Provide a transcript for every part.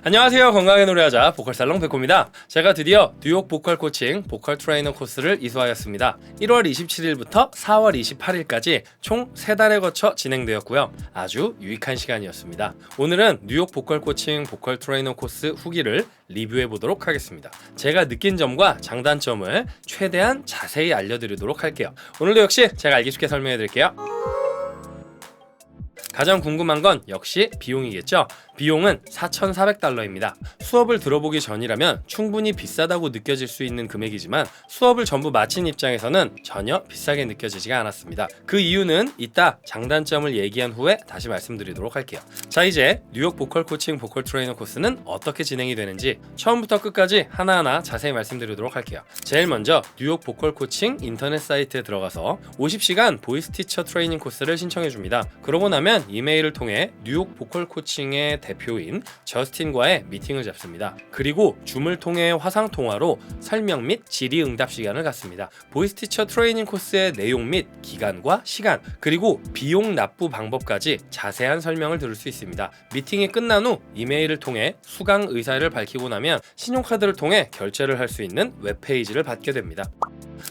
안녕하세요. 건강하게 노래하자 보컬살롱 백호입니다. 제가 드디어 뉴욕 보컬 코칭 보컬 트레이너 코스를 이수하였습니다. 1월 27일부터 4월 28일까지 총 3달에 거쳐 진행되었고요. 아주 유익한 시간이었습니다. 오늘은 뉴욕 보컬 코칭 보컬 트레이너 코스 후기를 리뷰해 보도록 하겠습니다. 제가 느낀 점과 장단점을 최대한 자세히 알려드리도록 할게요. 오늘도 역시 제가 알기 쉽게 설명해 드릴게요. 가장 궁금한 건 역시 비용이겠죠? 비용은 $4,400입니다. 수업을 들어보기 전이라면 충분히 비싸다고 느껴질 수 있는 금액이지만 수업을 전부 마친 입장에서는 전혀 비싸게 느껴지지가 않았습니다. 그 이유는 이따 장단점을 얘기한 후에 다시 말씀드리도록 할게요. 자, 이제 뉴욕 보컬 코칭 보컬 트레이너 코스는 어떻게 진행이 되는지 처음부터 끝까지 하나하나 자세히 말씀드리도록 할게요. 제일 먼저 뉴욕 보컬 코칭 인터넷 사이트에 들어가서 50시간 보이스 티처 트레이닝 코스를 신청해 줍니다. 그러고 나면 이메일을 통해 뉴욕 보컬 코칭의 대표인 저스틴과의 미팅을 잡습니다. 그리고 줌을 통해 화상 통화로 설명 및 질의응답 시간을 갖습니다. 보이스 티처 트레이닝 코스의 내용 및 기간과 시간, 그리고 비용 납부 방법까지 자세한 설명을 들을 수 있습니다. 미팅이 끝난 후 이메일을 통해 수강 의사를 밝히고 나면 신용카드를 통해 결제를 할 수 있는 웹페이지를 받게 됩니다.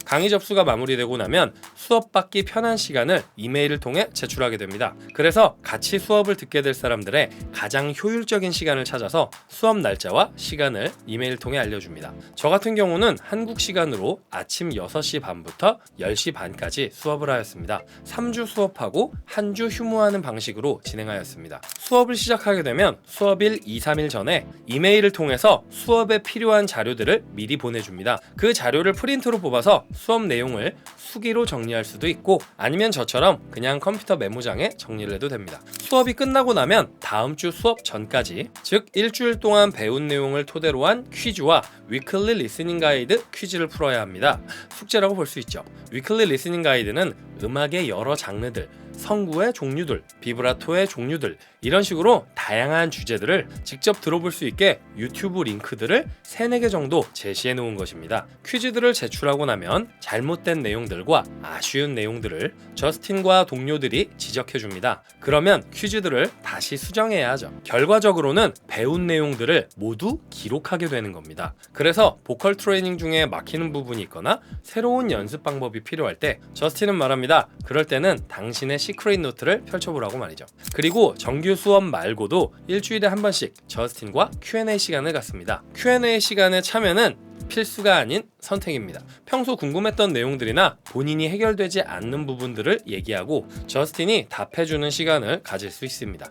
강의 접수가 마무리되고 나면 수업 받기 편한 시간을 이메일을 통해 제출하게 됩니다. 그래서 같이 수업을 듣게 될 사람들의 가장 효율적인 시간을 찾아서 수업 날짜와 시간을 이메일 통해 알려줍니다. 저 같은 경우는 한국 시간으로 아침 6시 반부터 10시 반까지 수업을 하였습니다. 3주 수업하고 한 주 휴무하는 방식으로 진행하였습니다. 수업을 시작하게 되면 수업일 2, 3일 전에 이메일을 통해서 수업에 필요한 자료들을 미리 보내줍니다. 그 자료를 프린트로 뽑아서 수업 내용을 수기로 정리할 수도 있고 아니면 저처럼 그냥 컴퓨터 메모장에 정리를 해도 됩니다. 수업이 끝나고 나면 다음 주 수업 전까지, 즉 일주일 동안 배운 내용을 토대로 한 퀴즈와 위클리 리스닝 가이드 퀴즈를 풀어야 합니다. 숙제라고 볼 수 있죠. 위클리 리스닝 가이드는 음악의 여러 장르들, 성구의 종류들, 비브라토의 종류들, 이런 식으로 다양한 주제들을 직접 들어볼 수 있게 유튜브 링크들을 3-4개 정도 제시해 놓은 것입니다. 퀴즈들을 제출하고 나면 잘못된 내용들과 아쉬운 내용들을 저스틴과 동료들이 지적해 줍니다. 그러면 퀴즈들을 다시 수정해야 하죠. 결과적으로는 배운 내용들을 모두 기록하게 되는 겁니다. 그래서 보컬 트레이닝 중에 막히는 부분이 있거나 새로운 연습 방법이 필요할 때 저스틴은 말합니다. 그럴 때는 당신의 시크릿 노트를 펼쳐보라고 말이죠. 그리고 정규 수업 말고도 일주일에 한 번씩 저스틴과 Q&A 시간을 갖습니다. Q&A 시간에 참여는 필수가 아닌 선택입니다. 평소 궁금했던 내용들이나 본인이 해결되지 않는 부분들을 얘기하고 저스틴이 답해주는 시간을 가질 수 있습니다.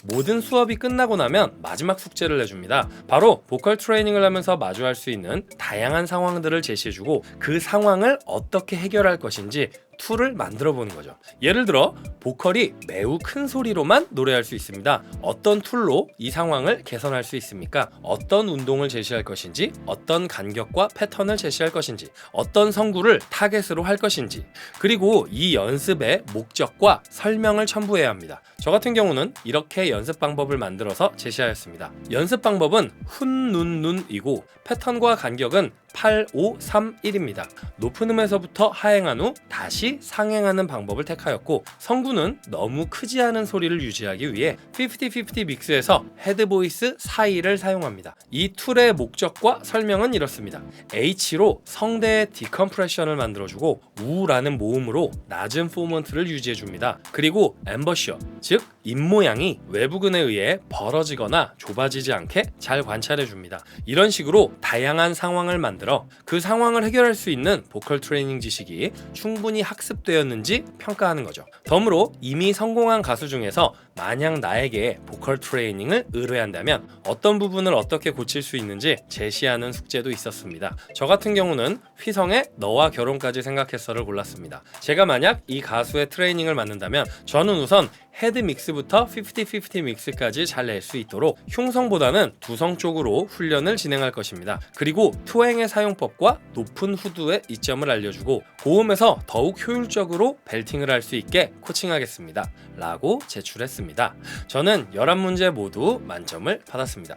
모든 수업이 끝나고 나면 마지막 숙제를 내줍니다. 바로 보컬 트레이닝을 하면서 마주할 수 있는 다양한 상황들을 제시해주고 그 상황을 어떻게 해결할 것인지 툴을 만들어 보는 거죠. 예를 들어 보컬이 매우 큰 소리로만 노래할 수 있습니다. 어떤 툴로 이 상황을 개선할 수 있습니까? 어떤 운동을 제시할 것인지, 어떤 간격과 패턴을 제시할 것인지, 어떤 성구를 타겟으로 할 것인지, 그리고 이 연습의 목적과 설명을 첨부해야 합니다. 저 같은 경우는 이렇게 연습 방법을 만들어서 제시하였습니다. 연습 방법은 훈, 눈, 눈이고 패턴과 간격은 8, 5, 3, 1입니다. 높은 음에서부터 하행한 후 다시 상행하는 방법을 택하였고 성구는 너무 크지 않은 소리를 유지하기 위해 50-50 믹스에서 헤드 보이스 사이를 사용합니다. 이 툴의 목적과 설명은 이렇습니다. H로 성대의 디컴프레션을 만들어주고 우라는 모음으로 낮은 포먼트를 유지해줍니다. 그리고 엠버셔, 즉 입모양이 외부근에 의해 벌어지거나 좁아지지 않게 잘 관찰해줍니다. 이런 식으로 다양한 상황을 만들어 그 상황을 해결할 수 있는 보컬 트레이닝 지식이 충분히 학습되었는지 평가하는 거죠. 덤으로 이미 성공한 가수 중에서 만약 나에게 보컬 트레이닝을 의뢰한다면 어떤 부분을 어떻게 고칠 수 있는지 제시하는 숙제도 있었습니다. 저 같은 경우는 휘성의 너와 결혼까지 생각했어를 골랐습니다. 제가 만약 이 가수의 트레이닝을 맡는다면 저는 우선 헤드 믹스부터 50-50 믹스까지 잘 낼 수 있도록 흉성보다는 두성 쪽으로 훈련을 진행할 것입니다. 그리고 투행의 사용법과 높은 후두의 이점을 알려주고 고음에서 더욱 효율적으로 벨팅을 할 수 있게 코칭하겠습니다. 라고 제출했습니다. 저는 11문제 모두 만점을 받았습니다.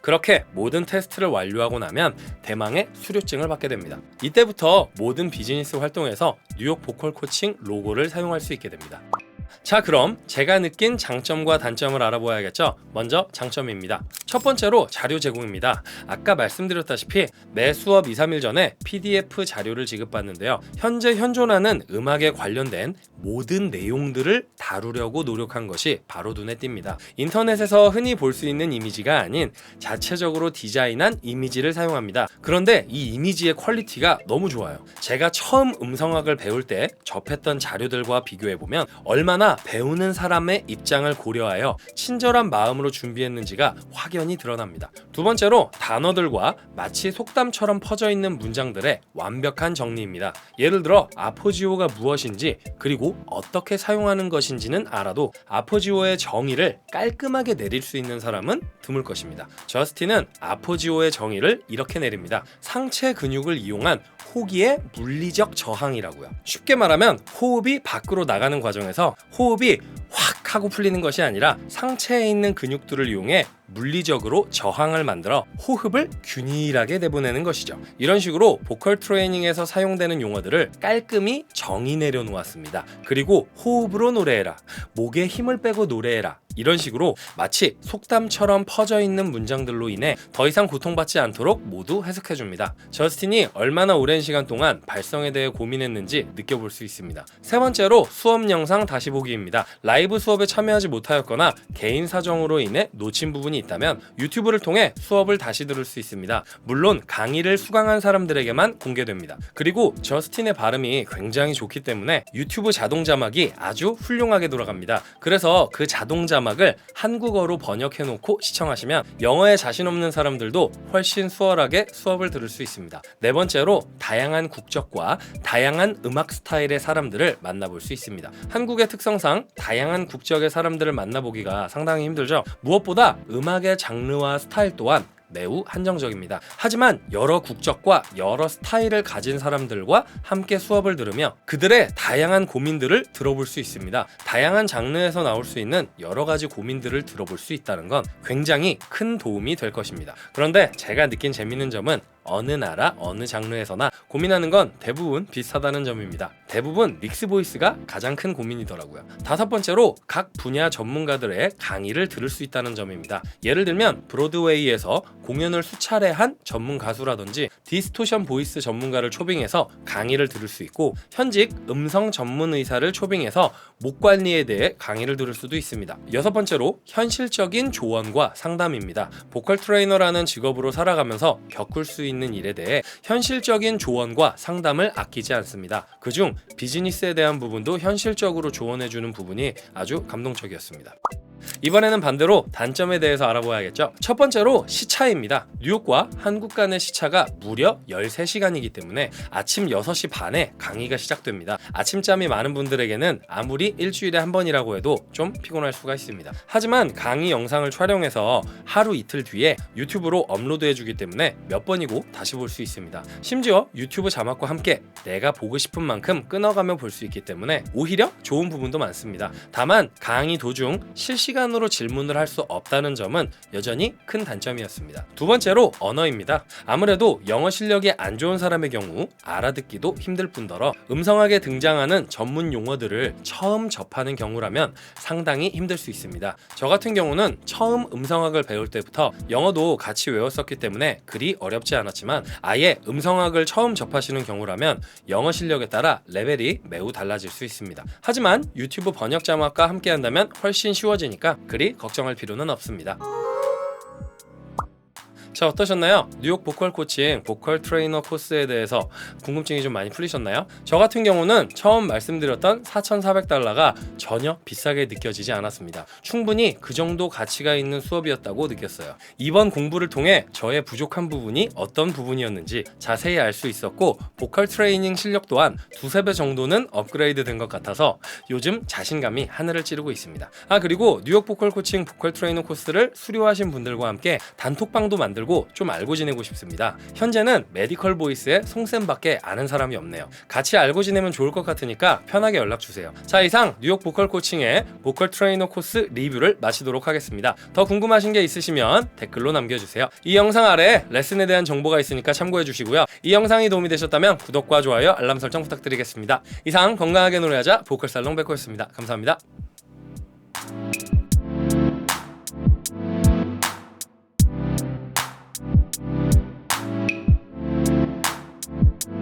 그렇게 모든 테스트를 완료하고 나면 대망의 수료증을 받게 됩니다. 이때부터 모든 비즈니스 활동에서 뉴욕 보컬 코칭 로고를 사용할 수 있게 됩니다. 자, 그럼 제가 느낀 장점과 단점을 알아보아야겠죠. 먼저 장점입니다. 첫 번째로 자료 제공입니다. 아까 말씀드렸다시피 매 수업 2, 3일 전에 PDF 자료를 지급받는데요. 현재 현존하는 음악에 관련된 모든 내용들을 다루려고 노력한 것이 바로 눈에 띕니다. 인터넷에서 흔히 볼 수 있는 이미지가 아닌 자체적으로 디자인한 이미지를 사용합니다. 그런데 이 이미지의 퀄리티가 너무 좋아요. 제가 처음 음성학을 배울 때 접했던 자료들과 비교해보면 얼마나 배우는 사람의 입장을 고려하여 친절한 마음으로 준비했는지가 확연히 드러납니다. 두 번째로 단어들과 마치 속담처럼 퍼져 있는 문장들의 완벽한 정리입니다. 예를 들어 아포지오가 무엇인지 그리고 어떻게 사용하는 것인지는 알아도 아포지오의 정의를 깔끔하게 내릴 수 있는 사람은 드물 것입니다. 저스틴은 아포지오의 정의를 이렇게 내립니다. 상체 근육을 이용한 호기의 물리적 저항이라고요. 쉽게 말하면 호흡이 밖으로 나가는 과정에서 호흡이 확 하고 풀리는 것이 아니라 상체에 있는 근육들을 이용해 물리적으로 저항을 만들어 호흡을 균일하게 내보내는 것이죠. 이런 식으로 보컬 트레이닝에서 사용되는 용어들을 깔끔히 정의 내려놓았습니다. 그리고 호흡으로 노래해라, 목에 힘을 빼고 노래해라, 이런 식으로 마치 속담처럼 퍼져 있는 문장들로 인해 더 이상 고통받지 않도록 모두 해석해줍니다. 저스틴이 얼마나 오랜 시간 동안 발성에 대해 고민했는지 느껴볼 수 있습니다. 세 번째로 수업 영상 다시 보기입니다. 라이브 수업에 참여하지 못하였거나 개인 사정으로 인해 놓친 부분이 있다면 유튜브를 통해 수업을 다시 들을 수 있습니다. 물론 강의를 수강한 사람들에게만 공개됩니다. 그리고 저스틴의 발음이 굉장히 좋기 때문에 유튜브 자동 자막이 아주 훌륭하게 돌아갑니다. 그래서 그 자동 자막을 한국어로 번역해놓고 시청하시면 영어에 자신 없는 사람들도 훨씬 수월하게 수업을 들을 수 있습니다. 네 번째로 다양한 국적과 다양한 음악 스타일의 사람들을 만나볼 수 있습니다. 한국의 특성상 다양한 국적의 사람들을 만나보기가 상당히 힘들죠. 무엇보다 음악의 장르와 스타일 또한 매우 한정적입니다. 하지만 여러 국적과 여러 스타일을 가진 사람들과 함께 수업을 들으며 그들의 다양한 고민들을 들어볼 수 있습니다. 다양한 장르에서 나올 수 있는 여러 가지 고민들을 들어볼 수 있다는 건 굉장히 큰 도움이 될 것입니다. 그런데 제가 느낀 재밌는 점은 어느 나라, 어느 장르에서나 고민하는 건 대부분 비슷하다는 점입니다. 대부분 믹스 보이스가 가장 큰 고민이더라고요. 다섯 번째로 각 분야 전문가들의 강의를 들을 수 있다는 점입니다. 예를 들면 브로드웨이에서 공연을 수차례 한 전문 가수라든지 디스토션 보이스 전문가를 초빙해서 강의를 들을 수 있고 현직 음성 전문 의사를 초빙해서 목 관리에 대해 강의를 들을 수도 있습니다. 여섯 번째로 현실적인 조언과 상담입니다. 보컬 트레이너라는 직업으로 살아가면서 겪을 수 있는 일에 대해 현실적인 조언과 상담을 아끼지 않습니다. 그중 비즈니스에 대한 부분도 현실적으로 조언해주는 부분이 아주 감동적이었습니다. 이번에는 반대로 단점에 대해서 알아봐야겠죠. 첫 번째로 시차입니다. 뉴욕과 한국 간의 시차가 무려 13시간이기 때문에 아침 6시 반에 강의가 시작됩니다. 아침잠이 많은 분들에게는 아무리 일주일에 한 번이라고 해도 좀 피곤할 수가 있습니다. 하지만 강의 영상을 촬영해서 하루 이틀 뒤에 유튜브로 업로드해주기 때문에 몇 번이고 다시 볼 수 있습니다. 심지어 유튜브 자막과 함께 내가 보고 싶은 만큼 끊어가며 볼 수 있기 때문에 오히려 좋은 부분도 많습니다. 다만 강의 도중 실시간으로 질문을 할 수 없다는 점은 여전히 큰 단점이었습니다. 두 번째로 언어입니다. 아무래도 영어 실력이 안 좋은 사람의 경우 알아듣기도 힘들 뿐더러 음성학에 등장하는 전문 용어들을 처음 접하는 경우라면 상당히 힘들 수 있습니다. 저 같은 경우는 처음 음성학을 배울 때부터 영어도 같이 외웠었기 때문에 그리 어렵지 않았지만 아예 음성학을 처음 접하시는 경우라면 영어 실력에 따라 레벨이 매우 달라질 수 있습니다. 하지만 유튜브 번역 자막과 함께 한다면 훨씬 쉬워지니까 그리 걱정할 필요는 없습니다. 자, 어떠셨나요? 뉴욕 보컬 코칭, 보컬 트레이너 코스에 대해서 궁금증이 좀 많이 풀리셨나요? 저 같은 경우는 처음 말씀드렸던 $4,400가 전혀 비싸게 느껴지지 않았습니다. 충분히 그 정도 가치가 있는 수업이었다고 느꼈어요. 이번 공부를 통해 저의 부족한 부분이 어떤 부분이었는지 자세히 알 수 있었고 보컬 트레이닝 실력 또한 두세 배 정도는 업그레이드 된 것 같아서 요즘 자신감이 하늘을 찌르고 있습니다. 그리고 뉴욕 보컬 코칭, 보컬 트레이너 코스를 수료하신 분들과 함께 단톡방도 만들고 좀 알고 지내고 싶습니다. 현재는 메디컬 보이스의 송쌤밖에 아는 사람이 없네요. 같이 알고 지내면 좋을 것 같으니까 편하게 연락주세요. 자, 이상 뉴욕 보컬 코칭의 보컬 트레이너 코스 리뷰를 마치도록 하겠습니다. 더 궁금하신 게 있으시면 댓글로 남겨주세요. 이 영상 아래에 레슨에 대한 정보가 있으니까 참고해주시고요. 이 영상이 도움이 되셨다면 구독과 좋아요, 알람 설정 부탁드리겠습니다. 이상 건강하게 노래하자 보컬 살롱 백호였습니다. 감사합니다. 안녕.